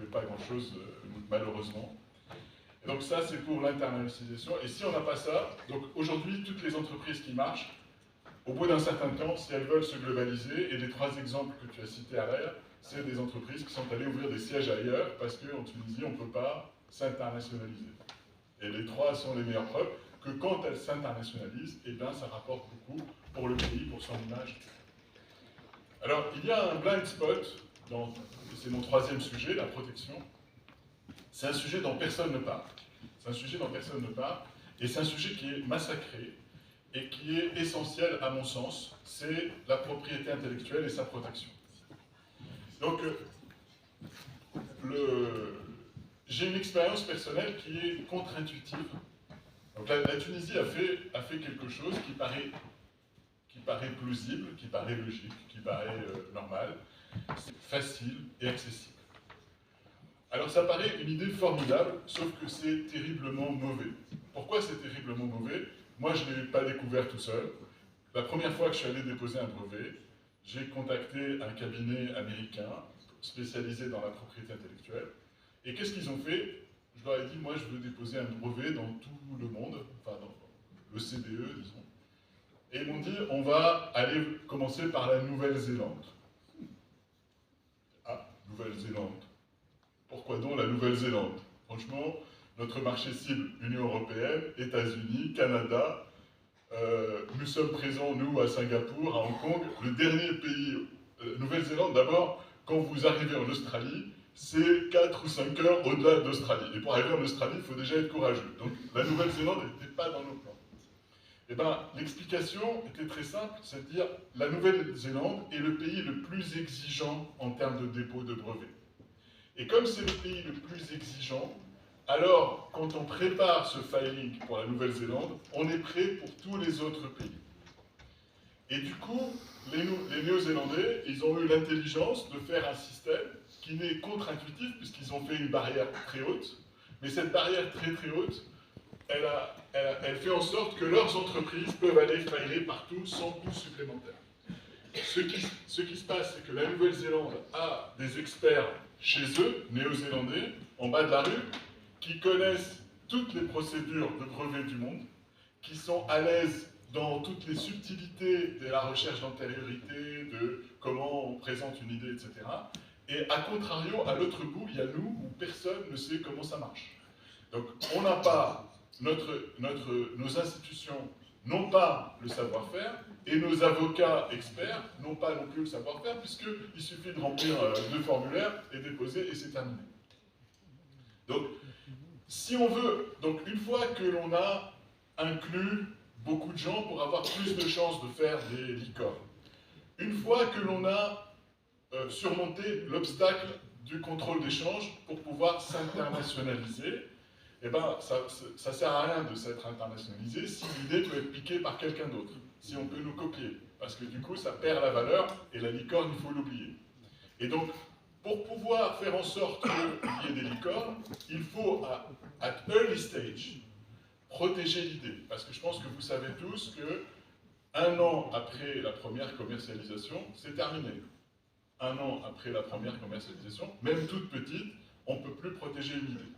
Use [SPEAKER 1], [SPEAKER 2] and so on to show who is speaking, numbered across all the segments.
[SPEAKER 1] pas grand-chose, malheureusement. Et donc ça, c'est pour l'internationalisation. Et si on n'a pas ça, donc aujourd'hui, toutes les entreprises qui marchent, au bout d'un certain temps, si elles veulent se globaliser, et les 3 exemples que tu as cités à l'arrière, c'est des entreprises qui sont allées ouvrir des sièges ailleurs, parce qu'en Tunisie, on ne peut pas s'internationaliser. Et les 3 sont les meilleures preuves que quand elles s'internationalisent, eh bien, ça rapporte beaucoup pour le pays, pour son image. Alors, il y a un blind spot, c'est mon 3e sujet, la protection. C'est un sujet dont personne ne parle. C'est un sujet dont personne ne parle, et c'est un sujet qui est massacré, et qui est essentiel à mon sens, c'est la propriété intellectuelle et sa protection. Donc, j'ai une expérience personnelle qui est contre-intuitive. Donc la Tunisie a fait quelque chose qui paraît plausible, qui paraît logique, qui paraît normal, facile et accessible. Alors ça paraît une idée formidable, sauf que c'est terriblement mauvais. Pourquoi c'est terriblement mauvais? Moi, je ne l'ai pas découvert tout seul. La première fois que je suis allé déposer un brevet, j'ai contacté un cabinet américain spécialisé dans la propriété intellectuelle. Et qu'est-ce qu'ils ont fait? Je leur ai dit, moi, je veux déposer un brevet dans tout le monde, enfin dans le CDE, disons. Et ils m'ont dit, on va aller commencer par la Nouvelle-Zélande. Ah, Nouvelle-Zélande. Pourquoi donc la Nouvelle-Zélande? Franchement, notre marché cible, Union européenne, États-Unis, Canada, nous sommes présents, nous, à Singapour, à Hong Kong. Le dernier pays, Nouvelle-Zélande, d'abord, quand vous arrivez en Australie, c'est 4 ou 5 heures au-delà d'Australie. Et pour arriver en Australie, il faut déjà être courageux. Donc la Nouvelle-Zélande n'était pas dans nos plans. Eh bien, l'explication était très simple, c'est de dire la Nouvelle-Zélande est le pays le plus exigeant en termes de dépôt de brevets. Et comme c'est le pays le plus exigeant, alors quand on prépare ce filing pour la Nouvelle-Zélande, on est prêt pour tous les autres pays. Et du coup, les Néo-Zélandais, ils ont eu l'intelligence de faire un système qui n'est contre-intuitif, puisqu'ils ont fait une barrière très haute, mais cette barrière très très haute, elle fait en sorte que leurs entreprises peuvent aller filer partout sans coût supplémentaire. Ce qui se passe, c'est que la Nouvelle-Zélande a des experts chez eux, néo-zélandais, en bas de la rue, qui connaissent toutes les procédures de brevet du monde, qui sont à l'aise dans toutes les subtilités de la recherche d'antériorité, de comment on présente une idée, etc. Et à contrario, à l'autre bout, il y a nous, où personne ne sait comment ça marche. Donc on n'a pas, nos institutions n'ont pas le savoir-faire, et nos avocats experts n'ont pas non plus le savoir-faire, puisqu'il suffit de remplir 2 formulaires et déposer, et c'est terminé. Donc, si on veut, donc une fois que l'on a inclus beaucoup de gens pour avoir plus de chances de faire des licornes, une fois que l'on a surmonté l'obstacle du contrôle d'échange pour pouvoir s'internationaliser, eh ben, ça ne sert à rien de s'être internationalisé si l'idée peut être piquée par quelqu'un d'autre, si on peut nous copier, parce que du coup ça perd la valeur, et la licorne, il faut l'oublier. Et donc, pour pouvoir faire en sorte qu'il y ait des licornes, il faut, à early stage, protéger l'idée. Parce que je pense que vous savez tous que 1 an après la première commercialisation, c'est terminé. 1 an après la première commercialisation, même toute petite, on ne peut plus protéger une idée.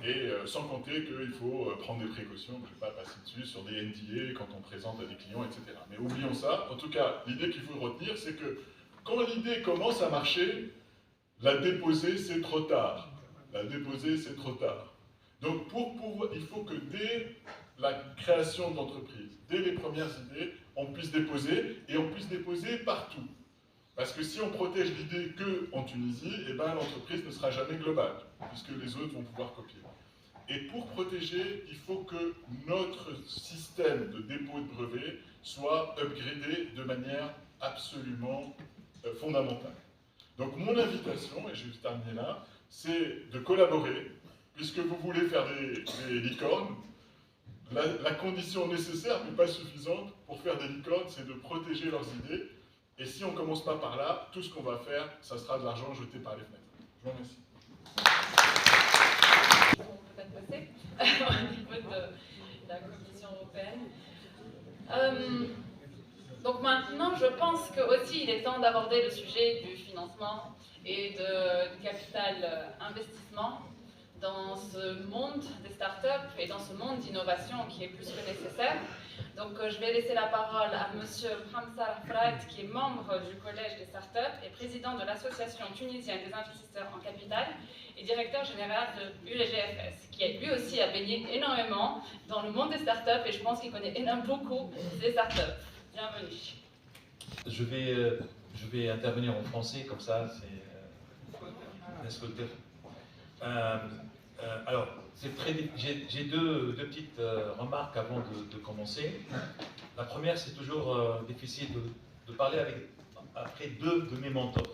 [SPEAKER 1] Et sans compter qu'il faut prendre des précautions, je ne vais pas passer dessus, sur des NDA quand on présente à des clients, etc. Mais oublions ça. En tout cas, l'idée qu'il faut retenir, c'est que quand l'idée commence à marcher, la déposer, c'est trop tard. La déposer, c'est trop tard. Donc, il faut que dès la création d'entreprise, dès les premières idées, on puisse déposer, et on puisse déposer partout. Parce que si on protège l'idée qu'en Tunisie, eh ben, l'entreprise ne sera jamais globale, puisque les autres vont pouvoir copier. Et pour protéger, il faut que notre système de dépôt de brevets soit upgradé de manière absolument fondamentale. Donc mon invitation, et je vais terminer là, c'est de collaborer, puisque vous voulez faire des licornes. La condition nécessaire, mais pas suffisante, pour faire des licornes, c'est de protéger leurs idées. Et si on ne commence pas par là, tout ce qu'on va faire, ça sera de l'argent jeté par les fenêtres. Je vous remercie.
[SPEAKER 2] On peut peut-être passer au niveau de la Commission européenne. Donc maintenant, je pense que aussi il est temps d'aborder le sujet du financement et de capital investissement dans ce monde des startups et dans ce monde d'innovation qui est plus que nécessaire. Donc je vais laisser la parole à Monsieur Hamza Frat, qui est membre du Collège des startups et président de l'Association tunisienne des investisseurs en capital et directeur général de ULGFS, qui lui aussi a baigné énormément dans le monde des startups et je pense qu'il connaît beaucoup des startups. Bienvenue.
[SPEAKER 3] Je vais intervenir en français, comme ça, c'est... alors, j'ai deux petites remarques avant de commencer. La première, c'est toujours difficile de parler après deux de mes mentors.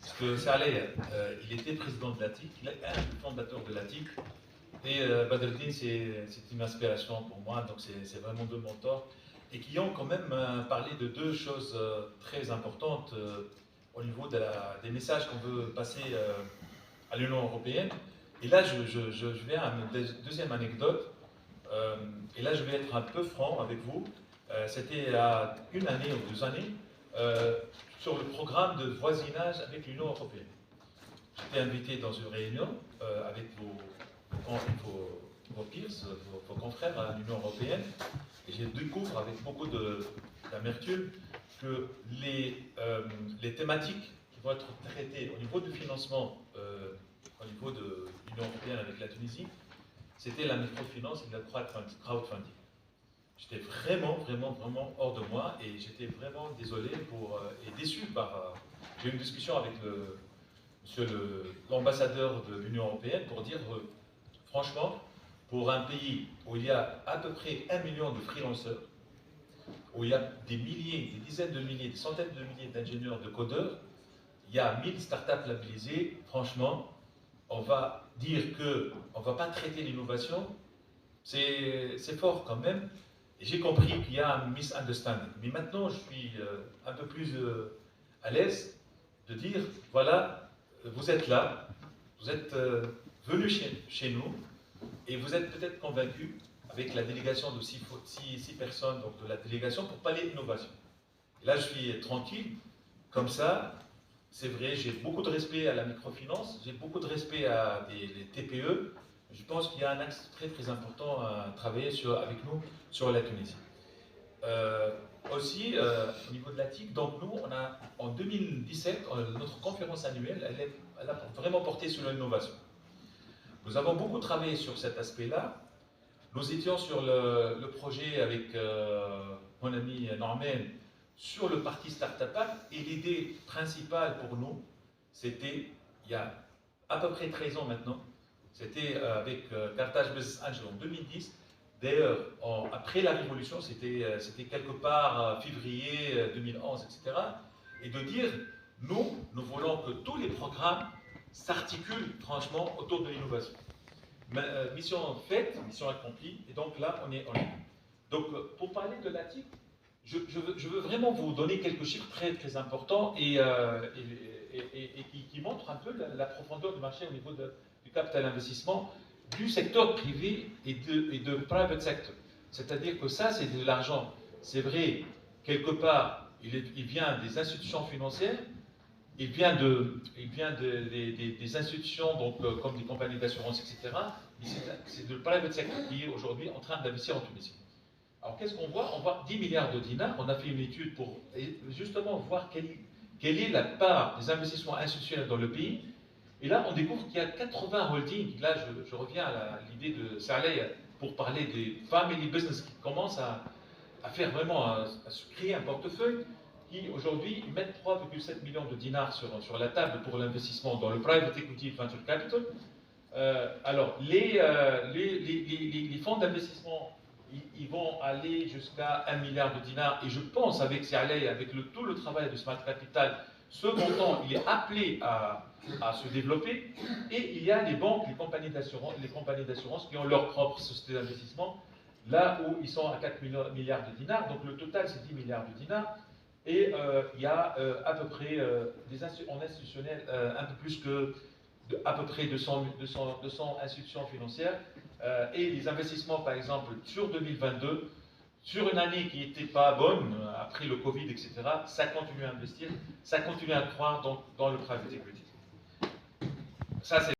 [SPEAKER 3] Parce que Saleh, il était président de l'ATIC, il est un fondateur de l'ATIC, et Badreddine, c'est une inspiration pour moi, donc c'est vraiment deux mentors, et qui ont quand même parlé de deux choses très importantes au niveau des messages qu'on veut passer à l'Union européenne. Et là, je vais à une deuxième anecdote, et là je vais être un peu franc avec vous. C'était il y a une année ou 2 années, sur le programme de voisinage avec l'Union européenne. J'étais invité dans une réunion avec vos peers, vos confrères à l'Union européenne, et je découvre avec beaucoup d'amertume que les thématiques qui vont être traitées au niveau du financement, au niveau de l'Union européenne avec la Tunisie, c'était la microfinance et le crowdfunding. J'étais vraiment hors de moi et j'étais vraiment désolé et déçu par... J'ai eu une discussion avec l'ambassadeur de l'Union européenne pour dire, franchement, pour un pays où il y a à peu près 1 million de freelancers, où il y a des milliers, des dizaines de milliers, des centaines de milliers d'ingénieurs, de codeurs, il y a 1000 startups labellisées, franchement, on va dire qu'on ne va pas traiter l'innovation, c'est fort quand même. Et j'ai compris qu'il y a un misunderstanding. Mais maintenant, je suis un peu plus à l'aise de dire, voilà, vous êtes là, vous êtes venus chez nous, et vous êtes peut-être convaincus avec la délégation de 6 personnes, donc de la délégation, pour parler d'innovation. Et là, je suis tranquille, comme ça. C'est vrai, j'ai beaucoup de respect à la microfinance, j'ai beaucoup de respect à les TPE. Je pense qu'il y a un axe très important à travailler avec nous sur la Tunisie. Aussi, au niveau de la TIC, donc nous, on a, en 2017, notre conférence annuelle, elle a vraiment porté sur l'innovation. Nous avons beaucoup travaillé sur cet aspect-là. Nous étions sur le projet avec mon ami Norman, sur le parti Startup Act, et l'idée principale pour nous, c'était, il y a à peu près 13 ans maintenant, c'était avec Carthage Business Angel en 2010. D'ailleurs, après la Révolution, c'était quelque part février 2011, etc. Et de dire, nous voulons que tous les programmes s'articulent franchement autour de l'innovation. Mission faite, mission accomplie, et donc là, on est. Donc, pour parler de l'ATIC, je veux vraiment vous donner quelques chiffres très importants et qui montrent un peu la profondeur du marché au niveau du capital investissement du secteur privé et de private sector. C'est-à-dire que ça, c'est de l'argent. C'est vrai, quelque part, il vient des institutions financières, il vient des institutions donc, comme des compagnies d'assurance, etc. Mais c'est de private sector qui est aujourd'hui en train d'investir en Tunisie. Alors qu'est-ce qu'on voit? On voit 10 milliards de dinars. On a fait une étude pour justement voir quelle est la part des investissements institutionnels dans le pays. Et là, on découvre qu'il y a 80 holdings. Là, je reviens à l'idée de Saleh pour parler des family business qui commencent à faire vraiment, à se créer un portefeuille qui aujourd'hui mettent 3,7 millions de dinars sur la table pour l'investissement dans le private equity venture capital. Alors, les fonds d'investissement, ils vont aller jusqu'à 1 milliard de dinars, et je pense avec Saleh, avec tout le travail de Smart Capital, ce montant, il est appelé à se développer, et il y a les banques, les compagnies d'assurance qui ont leur propre société d'investissement, là où ils sont à 4 milliards de dinars, donc le total c'est 10 milliards de dinars, et il y a à peu près, en institutionnel, un peu plus que à peu près 200 institutions financières, et les investissements par exemple sur 2022, sur une année qui n'était pas bonne, après le Covid, etc., ça continue à investir, ça continue à croire dans le private equity. ça c'est